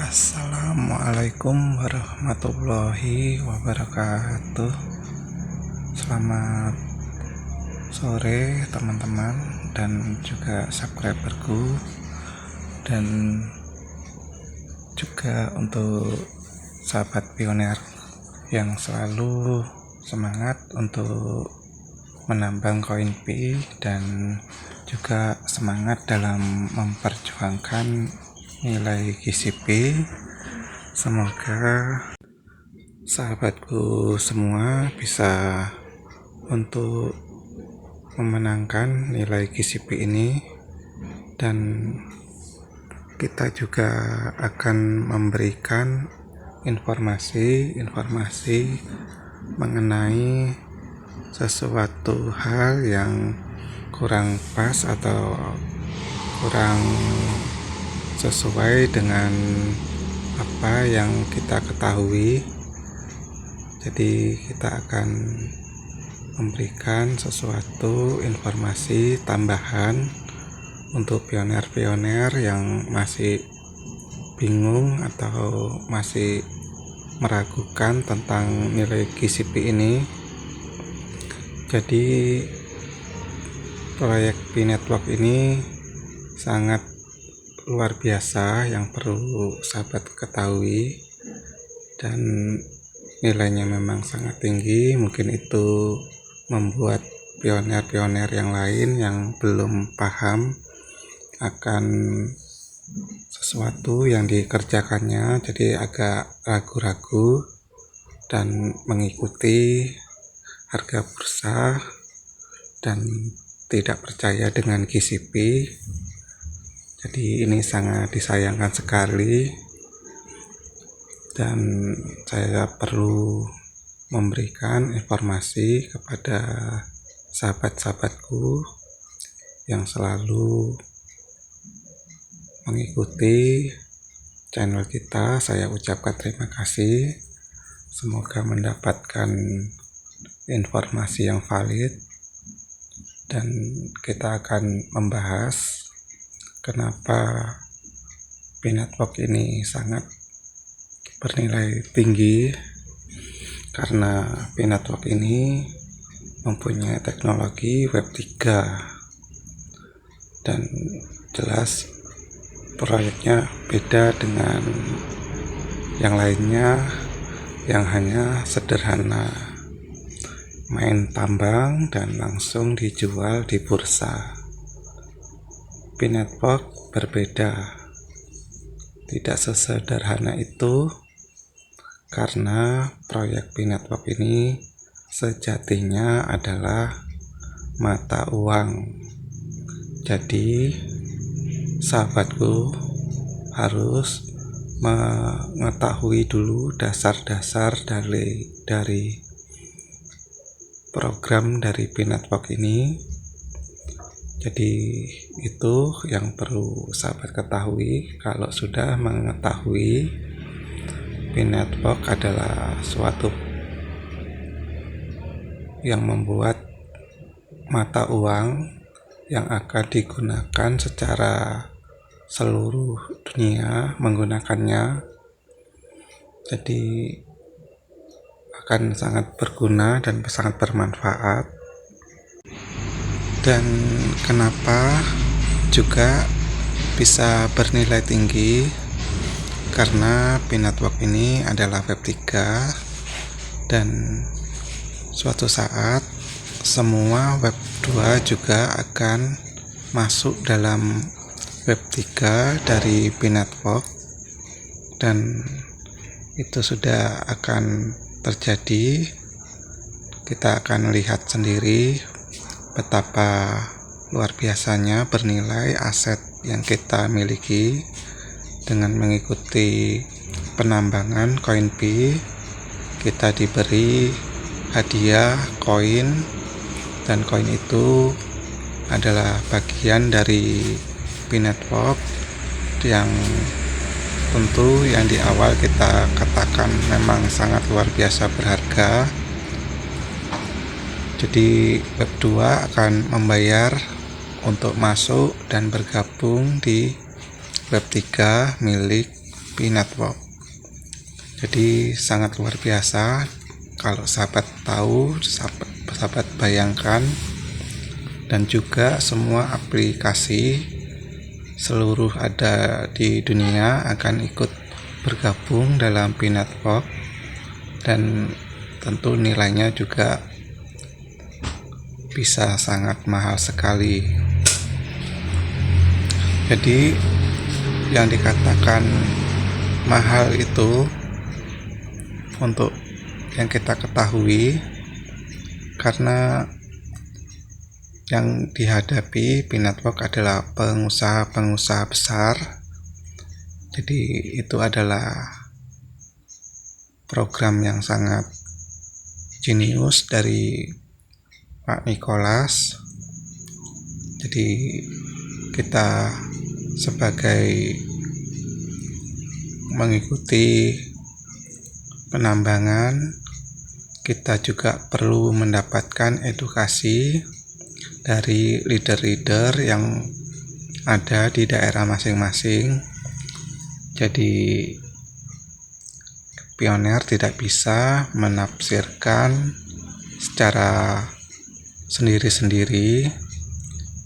Assalamualaikum warahmatullahi wabarakatuh. Selamat sore teman-teman dan juga subscriberku, dan juga untuk sahabat pioner yang selalu semangat untuk menambang koin Pi dan juga semangat dalam memperjuangkan nilai GCP. Semoga sahabatku semua bisa untuk memenangkan nilai GCP ini, dan kita juga akan memberikan informasi mengenai sesuatu hal yang kurang pas atau kurang sesuai dengan apa yang kita ketahui. Jadi kita akan memberikan sesuatu informasi tambahan untuk pioner-pioner yang masih bingung atau masih meragukan tentang nilai GCP ini. Jadi proyek Pi Network ini sangat luar biasa yang perlu sahabat ketahui, dan nilainya memang sangat tinggi. Mungkin itu membuat pioner-pioner yang lain yang belum paham akan sesuatu yang dikerjakannya, jadi agak ragu-ragu dan mengikuti harga bursa dan tidak percaya dengan GCP. Jadi ini sangat disayangkan sekali, dan saya perlu memberikan informasi kepada sahabat-sahabatku yang selalu mengikuti channel kita. Saya ucapkan terima kasih. Semoga mendapatkan informasi yang valid, dan kita akan membahas kenapa Pi Network ini sangat bernilai tinggi. Karena Pi Network ini mempunyai teknologi Web 3, dan jelas proyeknya beda dengan yang lainnya yang hanya sederhana, main tambang dan langsung dijual di bursa. Pi Network berbeda, tidak sesederhana itu, karena proyek Pi Network ini sejatinya adalah mata uang. Jadi sahabatku harus mengetahui dulu dasar-dasar dari program dari Pi Network ini. Jadi itu yang perlu sahabat ketahui. Kalau sudah mengetahui Pi Network adalah suatu yang membuat mata uang yang akan digunakan secara seluruh dunia menggunakannya, jadi akan sangat berguna dan sangat bermanfaat. Dan kenapa juga bisa bernilai tinggi? Karena Pi Network ini adalah Web 3, dan suatu saat semua Web 2 juga akan masuk dalam Web 3 dari Pi Network, dan itu sudah akan terjadi. Kita akan lihat sendiri betapa luar biasanya bernilai aset yang kita miliki dengan mengikuti penambangan koin Pi. Kita diberi hadiah koin, dan koin itu adalah bagian dari Pi Network yang tentu yang di awal kita katakan memang sangat luar biasa berharga. Jadi Web 2 akan membayar untuk masuk dan bergabung di Web 3 milik P-Network. Jadi sangat luar biasa. Kalau sahabat tahu, sahabat bayangkan, dan juga semua aplikasi seluruh ada di dunia akan ikut bergabung dalam P-Network, dan tentu nilainya juga bisa sangat mahal sekali. Jadi yang dikatakan mahal itu untuk yang kita ketahui karena yang dihadapi P-Network adalah pengusaha-pengusaha besar. Jadi itu adalah program yang sangat jenius dari Pak Nicholas. Jadi kita sebagai mengikuti penambangan, kita juga perlu mendapatkan edukasi dari leader-leader yang ada di daerah masing-masing. Jadi pioner tidak bisa menafsirkan secara sendiri-sendiri,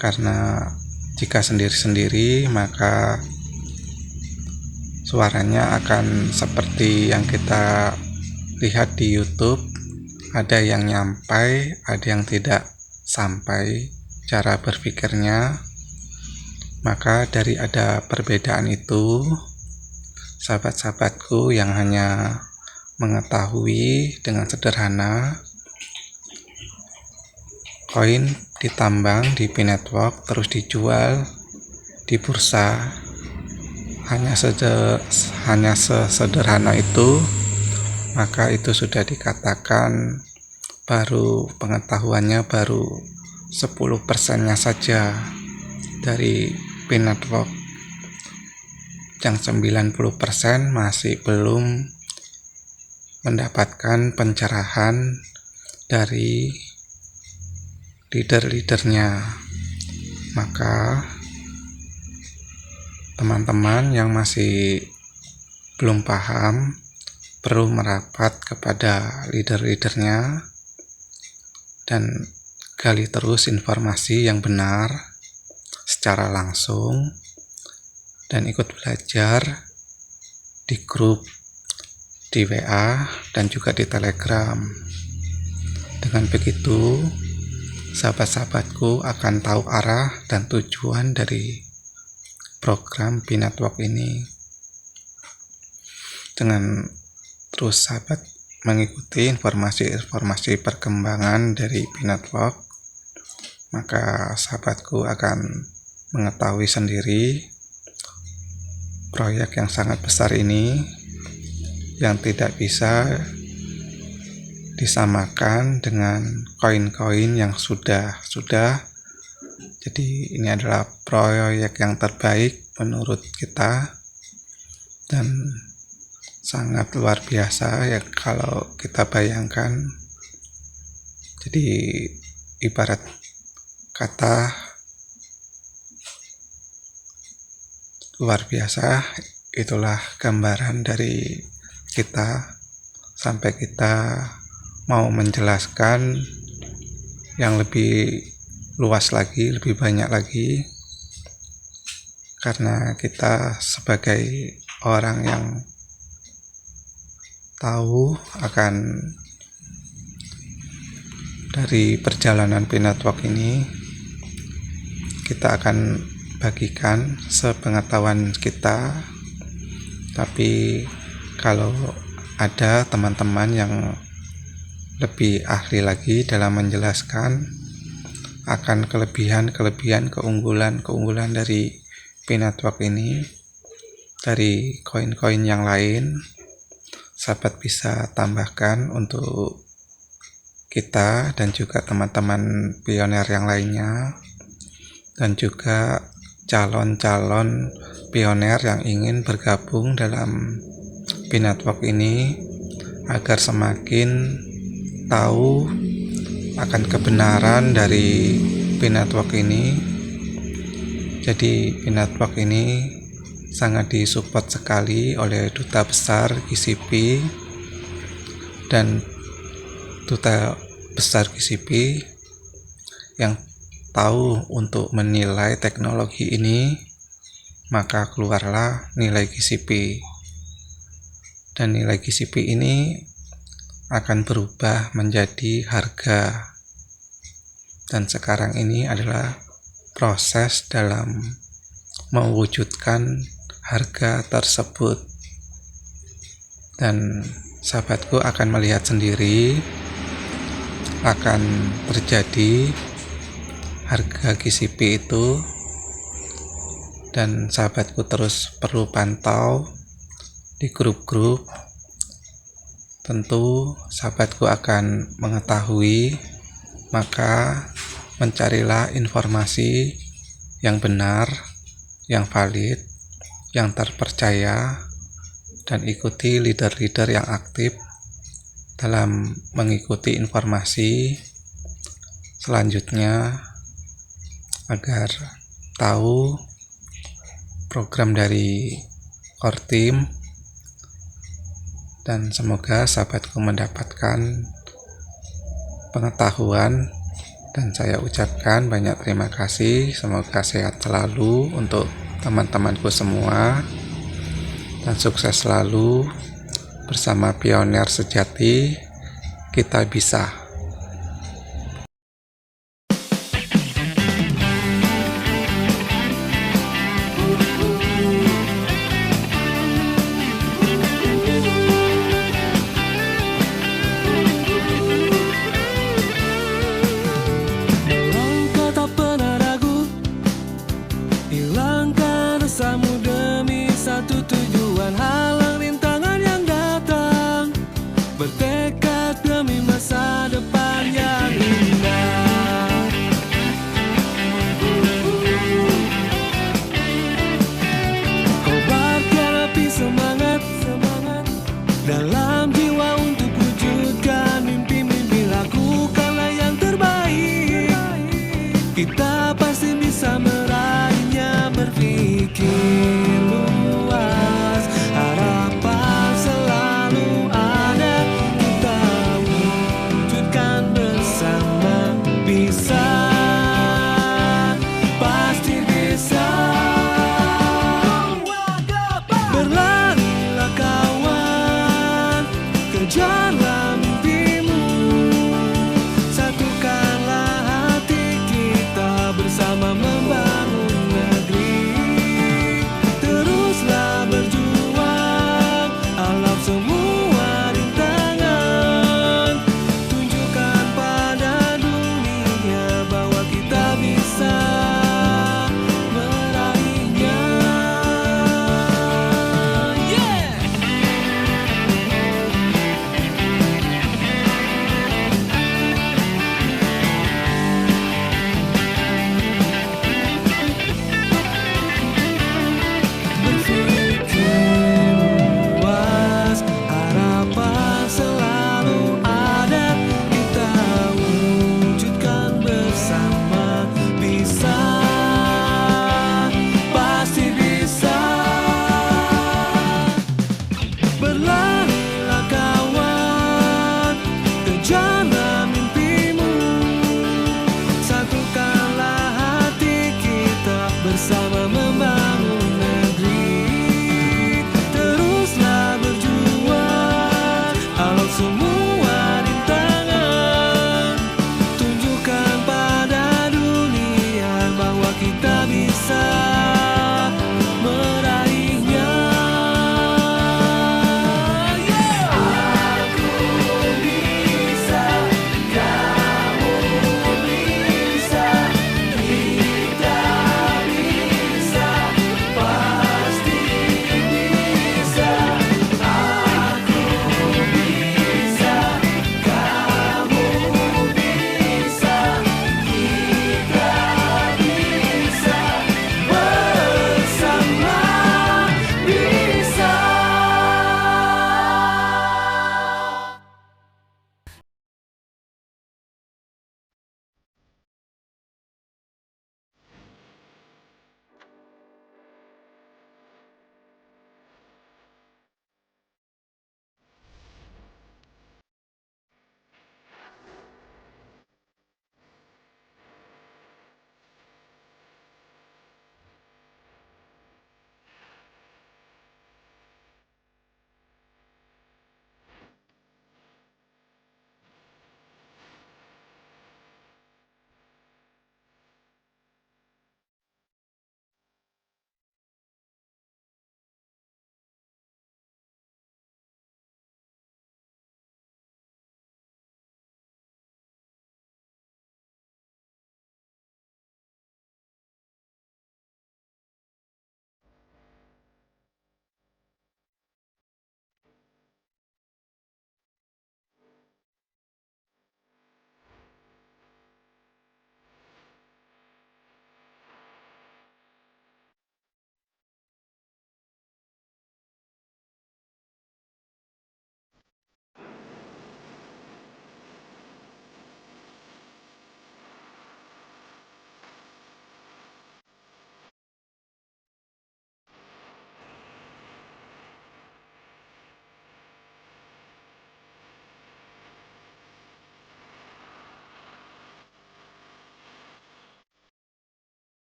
karena jika sendiri-sendiri maka suaranya akan seperti yang kita lihat di YouTube, ada yang nyampai, ada yang tidak sampai cara berpikirnya. Maka dari ada perbedaan itu, sahabat-sahabatku yang hanya mengetahui dengan sederhana, koin ditambang di P-Network terus dijual di bursa, hanya sesederhana itu, maka itu sudah dikatakan baru pengetahuannya baru 10%-nya saja dari P-Network. Yang 90% masih belum mendapatkan pencerahan dari leader-leadernya. Maka teman-teman yang masih belum paham perlu merapat kepada leader-leadernya dan gali terus informasi yang benar secara langsung, dan ikut belajar di grup, di WA, dan juga di Telegram. Dengan begitu, sahabat-sahabatku akan tahu arah dan tujuan dari program P-Network ini. Dengan terus sahabat mengikuti informasi-informasi perkembangan dari P-Network, maka sahabatku akan mengetahui sendiri proyek yang sangat besar ini, yang tidak bisa disamakan dengan koin-koin yang sudah. Jadi ini adalah proyek yang terbaik menurut kita dan sangat luar biasa ya kalau kita bayangkan. Jadi ibarat kata luar biasa, itulah gambaran dari kita sampai kita mau menjelaskan yang lebih luas lagi, lebih banyak lagi, karena kita sebagai orang yang tahu akan dari perjalanan P-Network ini, kita akan bagikan sepengetahuan kita. Tapi kalau ada teman-teman yang lebih ahli lagi dalam menjelaskan akan kelebihan, keunggulan dari P-Network ini, dari koin-koin yang lain, sahabat bisa tambahkan untuk kita dan juga teman-teman pioner yang lainnya, dan juga calon-calon pioner yang ingin bergabung dalam P-Network ini, agar semakin tahu akan kebenaran dari P-Network ini. Jadi P-Network ini sangat disupport sekali oleh Duta Besar GCP, dan Duta Besar GCP yang tahu untuk menilai teknologi ini, maka keluarlah nilai GCP. Dan nilai GCP ini akan berubah menjadi harga. Dan sekarang ini adalah proses dalam mewujudkan harga tersebut. Dan sahabatku akan melihat sendiri akan terjadi harga GCP itu, dan sahabatku terus perlu pantau di grup-grup. Tentu sahabatku akan mengetahui, maka mencarilah informasi yang benar, yang valid, yang terpercaya, dan ikuti leader-leader yang aktif dalam mengikuti informasi selanjutnya agar tahu program dari core team. Dan semoga sahabatku mendapatkan pengetahuan, dan saya ucapkan banyak terima kasih. Semoga sehat selalu untuk teman-temanku semua, dan sukses selalu bersama pionir sejati. Kita bisa. Hilangkan resamu demi satu tujuan, halang rintangan yang datang, bertekad demi masa depan.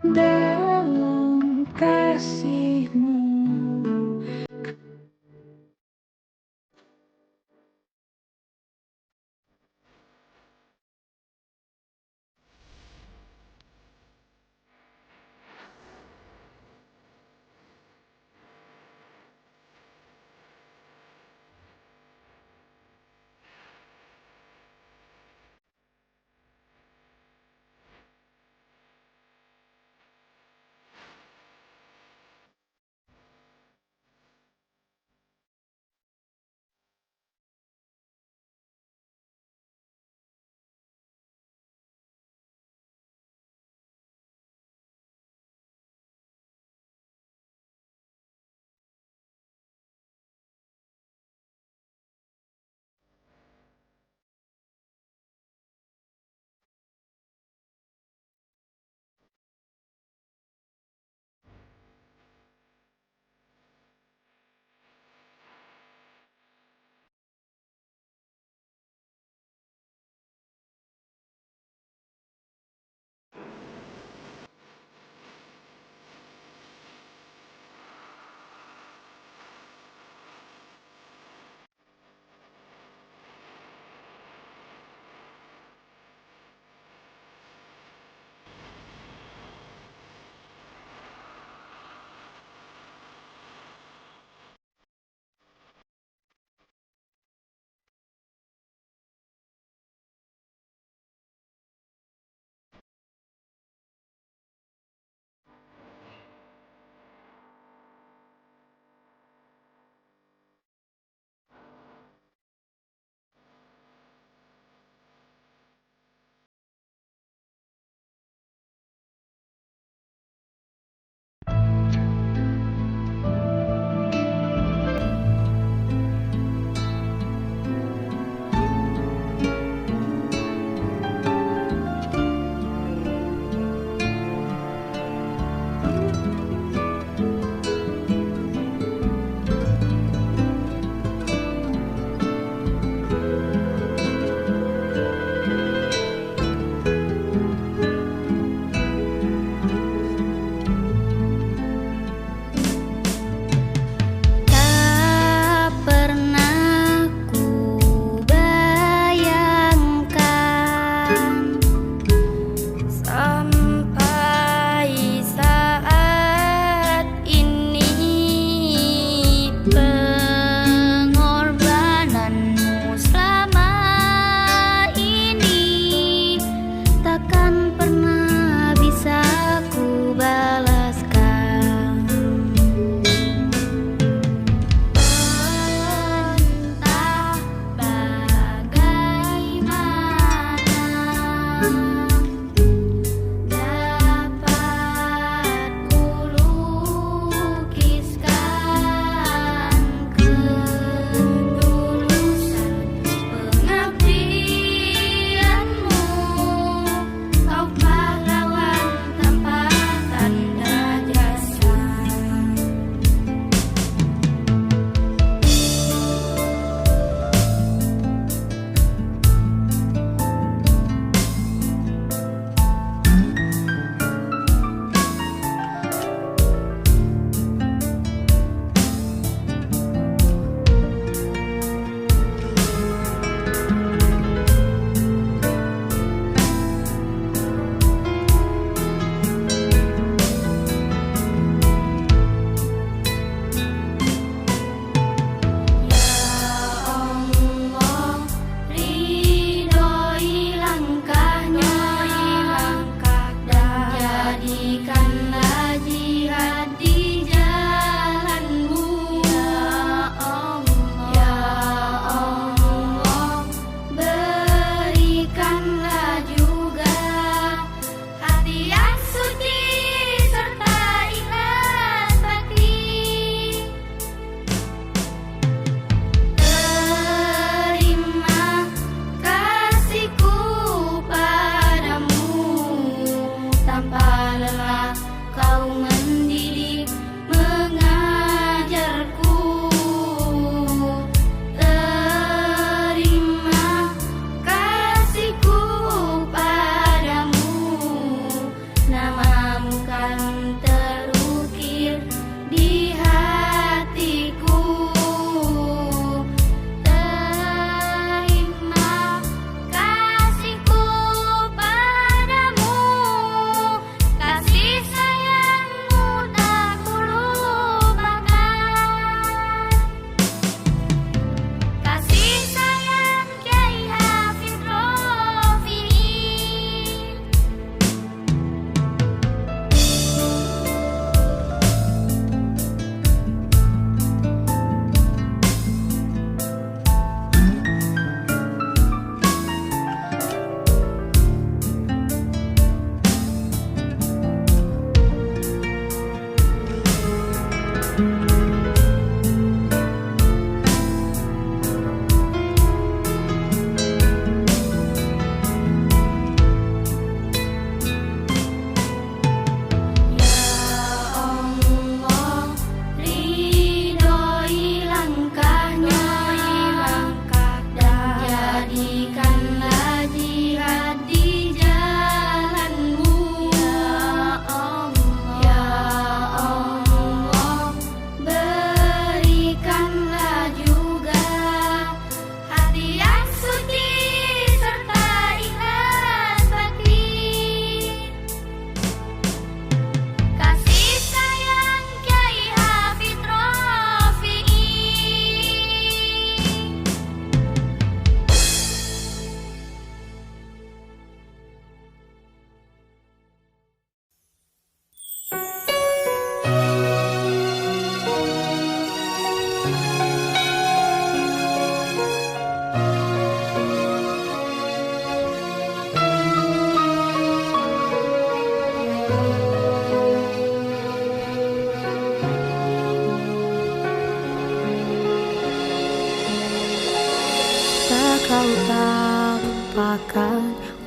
dalam kasihmu.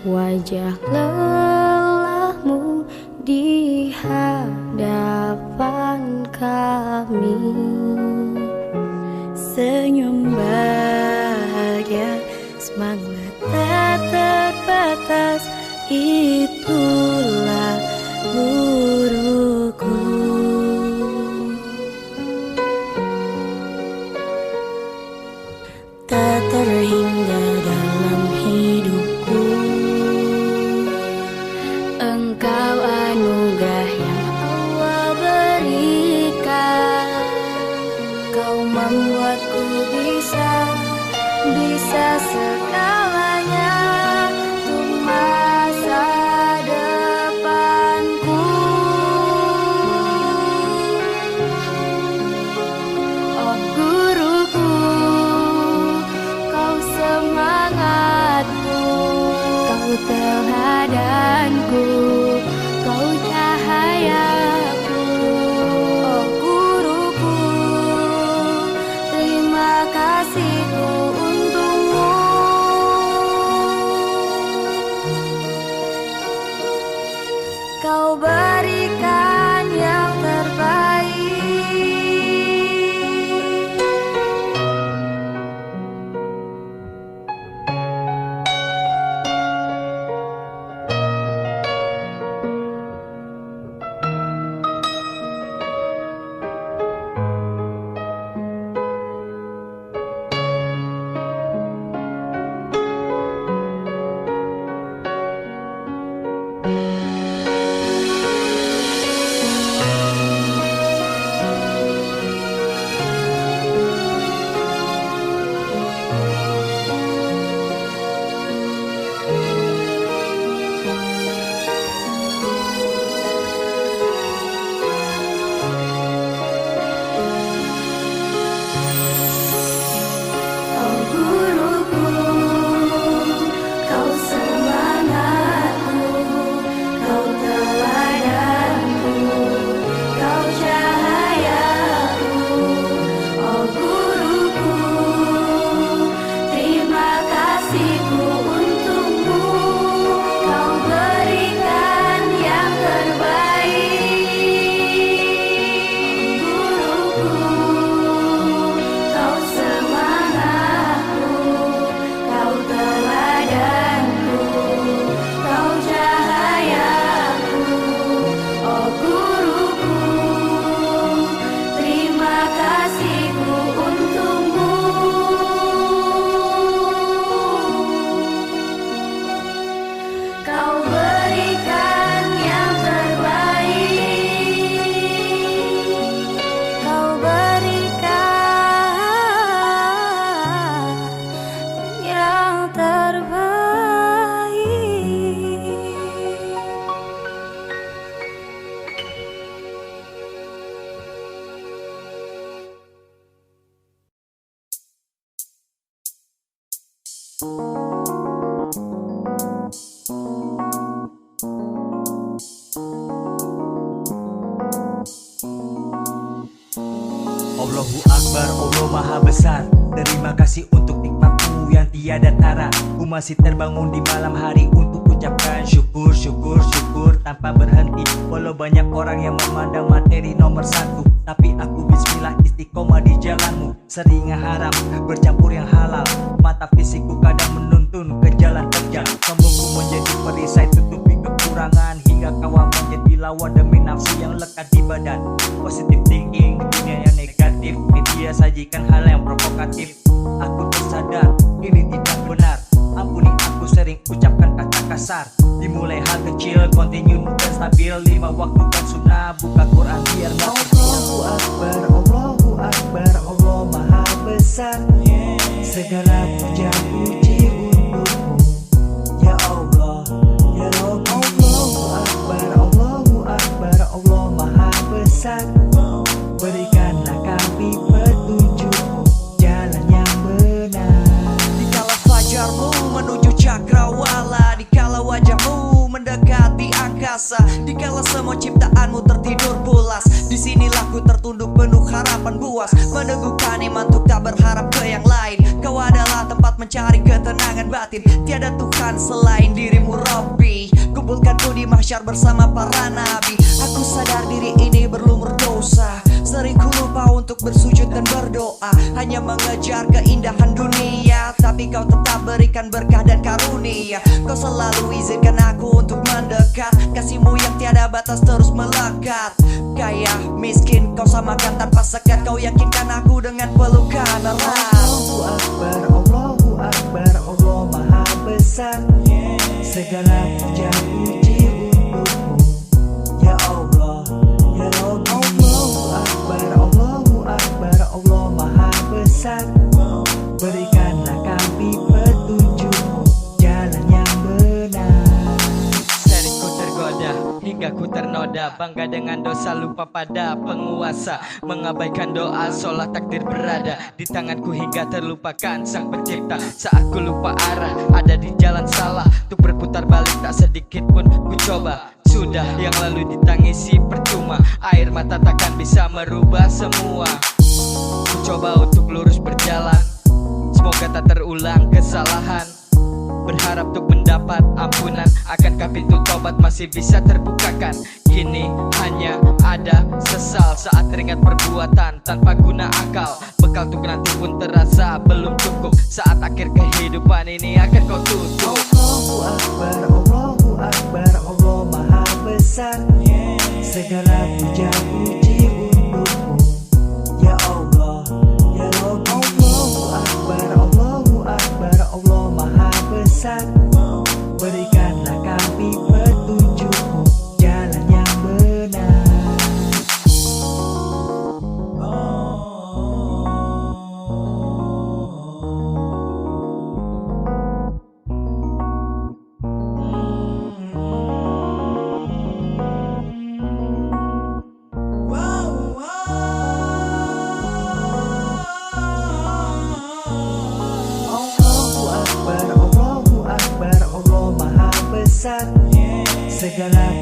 wajah lelahmu di hadapan kami. Senyum bahagia, semangat tak terbatas, itulah guruku. Tak terhingga dalam hidupku, Engkau anugerah yang Allah berikan. Kau membuatku bisa segalanya untuk masa depanku. Oh guruku, kau semangatku, kau teladanku, kau cahayaku. Oh guruku, terima kasihku untukmu. Kau berikan yang terbaik. Allahu Akbar, Allah Maha Besar. Terima kasih untuk nikmatmu yang tiada tara. Ku masih terbangun di malam hari untuk ucapkan syukur, syukur, syukur tanpa berhenti. Walau banyak orang yang memandang materi nomor satu, tapi aku bismillah istiqomah di jalanmu. Sering haram bercampur yang halal, mata fisikku kadang menuntun ke jalan terjal. Sombongku menjadi perisai tutupi kekurangan, hingga kawan menjadi lawan demi nafsu yang lekat di badan. Positive thinking di dunia yang negatif, media sajikan hal yang provokatif. Aku tersadar ini tidak benar, ampuni aku sering ucapkan kata kasar. Dimulai hal kecil, continue dan stabil. 5 waktu kan sunnah, buka Quran biar gak Allahu Akbar, Allahu Akbar, Allah Maha Besar. Segala puja puji untukmu, ya Allah, ya Rabbi. Allahu Akbar, Allahu Akbar, Allah Maha Besar. Berikanlah kami petunjukmu, jalan yang benar. Dikala fajarmu menuju cakrawala, dikala wajahmu mendekati angkasa, dikala semua ciptaanmu tertidur pulas, disinilah ku tertunduk penuh harapan buas, meneguhkan iman untuk tak berharap ke yang lain. Kau adalah tempat mencari ketenangan batin, tiada Tuhan selain kumpulkanku di mahsyar bersama para nabi. Aku sadar diri ini berlumur dosa, sering ku lupa untuk bersujud dan berdoa, hanya mengejar keindahan dunia. Tapi kau tetap berikan berkah dan karunia. Kau selalu izinkan aku untuk mendekat, kasihmu yang tiada batas terus melekat. Kaya miskin kau samakan tanpa sekat, kau yakinkan aku dengan pelukan erat. Allahu Akbar, Allahu Akbar, Allah Maha Besar. Segala puja puji untukmu, ya Allah, ya Rabbi. Allahu Akbar, Allahu Akbar, Allah Maha Besar. Berikanlah kami petunjukmu, jalan yang benar. Seriku tergoda hingga ku ternoda, bangga dengan dosa lupa pada penguasa, mengabaikan doa sholat takdir berada di tanganku hingga terlupakan sang pencipta. Saat ku lupa arah ada di jalan salah, untuk berputar balik tak sedikit pun ku coba. Sudah yang lalu ditangisi percuma, air mata takkan bisa merubah semua. Ku coba untuk lurus berjalan, semoga tak terulang kesalahan. Berharap untuk mendapat ampunan, akankah pintu tobat masih bisa terbukakan? Kini hanya ada sesal saat teringat perbuatan tanpa guna akal. Bekal untuk nanti pun terasa belum cukup, saat akhir kehidupan ini akan kau tutup. Allahu Akbar, Allahu Akbar, Allah Maha Besar. Segala puja puji untukmu, ya Allah, ya Rabbi. Allahu Akbar, Allahu Akbar, Allah Maha Besar. Berikanlah kami petunjukmu, jalan yang benar. Allahu Akbar, Allahu Akbar, Allah Maha Besar. Segala